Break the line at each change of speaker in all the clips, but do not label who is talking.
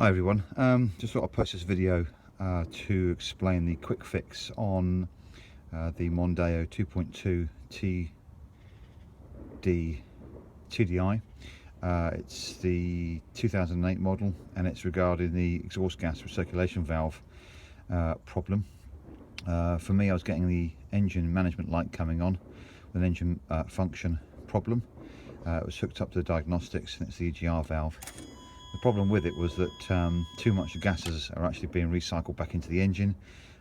Hi everyone, just thought I'd post this video to explain the quick fix on the Mondeo 2.2 TDI. It's the 2008 model and it's regarding the exhaust gas recirculation valve problem. For me, I was getting the engine management light coming on with an engine function problem. It was hooked up to the diagnostics and it's the EGR valve. The problem with it was that too much gases are actually being recycled back into the engine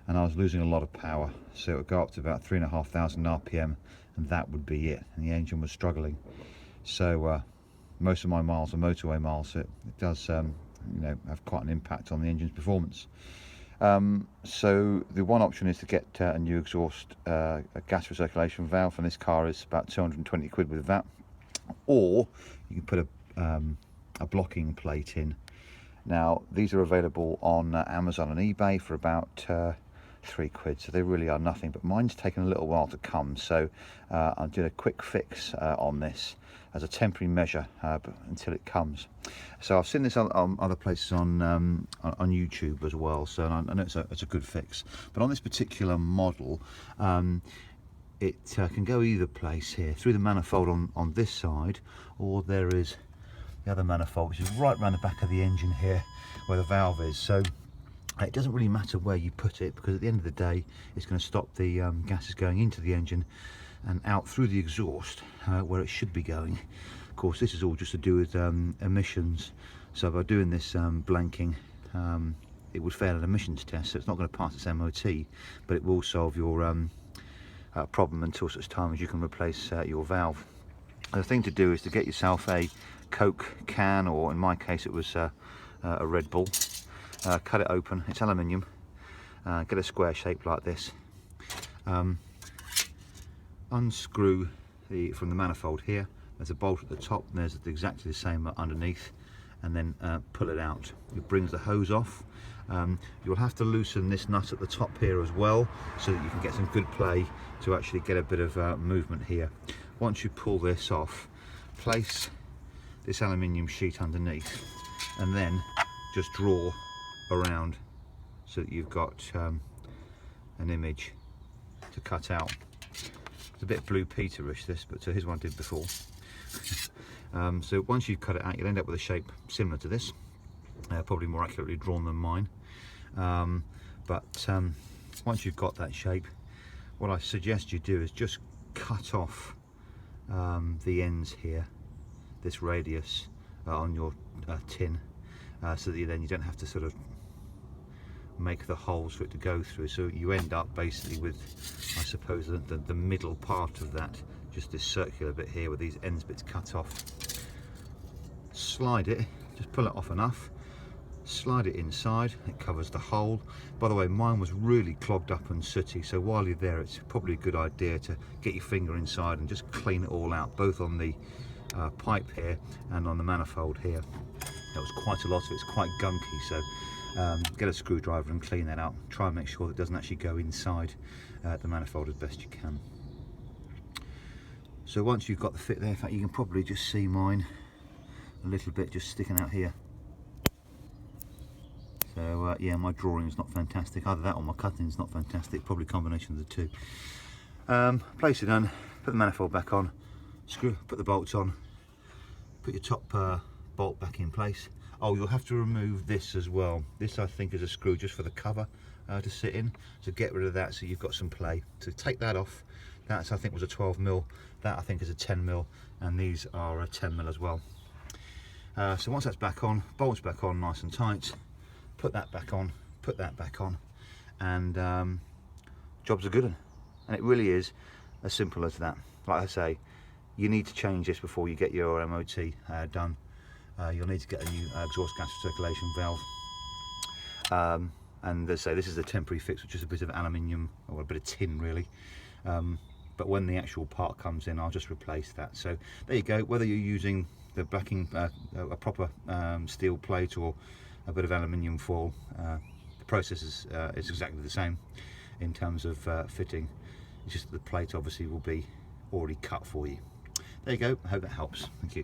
and I was losing a lot of power, so it would go up to about 3,500 RPM and that would be it, and the engine was struggling. So most of my miles are motorway miles, so it does have quite an impact on the engine's performance. So the one option is to get a new exhaust a gas recirculation valve, and this car is about 220 quid with that, or you can put a blocking plate in. Now these are available on Amazon and eBay for about 3 quid, so they really are nothing, but mine's taken a little while to come, so I'm doing a quick fix on this as a temporary measure until it comes. So I've seen this on other places on YouTube as well, so I know it's a good fix, but on this particular model it can go either place here, through the manifold on this side, or there is the other manifold which is right around the back of the engine here where the valve is. So it doesn't really matter where you put it, because at the end of the day it's going to stop the gases going into the engine and out through the exhaust where it should be going. Of course, this is all just to do with emissions, so by doing this blanking it would fail an emissions test, so it's not going to pass its MOT, but it will solve your problem until such time as you can replace your valve. The thing to do is to get yourself a Coke can, or in my case it was a Red Bull. Cut it open, it's aluminium, get a square shape like this, unscrew from the manifold here, there's a bolt at the top and there's exactly the same underneath, and then pull it out. It brings the hose off. You'll have to loosen this nut at the top here as well, so that you can get some good play to actually get a bit of movement here. Once you pull this off, place this aluminium sheet underneath and then just draw around so that you've got an image to cut out. It's a bit Blue Peter-ish this, but here's one I did before. So once you've cut it out, you'll end up with a shape similar to this, probably more accurately drawn than mine, but once you've got that shape, what I suggest you do is just cut off the ends here, this radius on your tin, so that then you don't have to sort of make the holes for it to go through, so you end up basically with, I suppose, the middle part of that, just this circular bit here with these ends bits cut off. Slide it, just pull it off enough, slide it inside, it covers the hole. By the way, mine was really clogged up and sooty, so while you're there it's probably a good idea to get your finger inside and just clean it all out, both on the pipe here and on the manifold here. That was quite a lot of it, it's quite gunky, so get a screwdriver and clean that out. Try and make sure that it doesn't actually go inside the manifold as best you can. So once you've got the fit there, in fact you can probably just see mine a little bit just sticking out here. So yeah, my drawing is not fantastic, either that or my cutting is not fantastic, probably a combination of the two. Place it on, put the manifold back on, put the bolts on, put your top bolt back in place. Oh, you'll have to remove this as well. This I think is a screw just for the cover to sit in, so get rid of that so you've got some play. So take that off. That's, I think, was a 12mm, that I think is a 10mm, and these are a 10mm as well. So once that's back on, bolts back on nice and tight, put that back on, put that back on, and job's a good one. And it really is as simple as that. Like I say, you need to change this before you get your MOT done. You'll need to get a new exhaust gas circulation valve, and as I say, this is a temporary fix, which is a bit of aluminium, or a bit of tin really, but when the actual part comes in I'll just replace that. So there you go. Whether you're using the backing a proper steel plate or a bit of aluminium foil, the process is exactly the same in terms of fitting. It's just that the plate obviously will be already cut for you. There you go. I hope that helps. Thank you.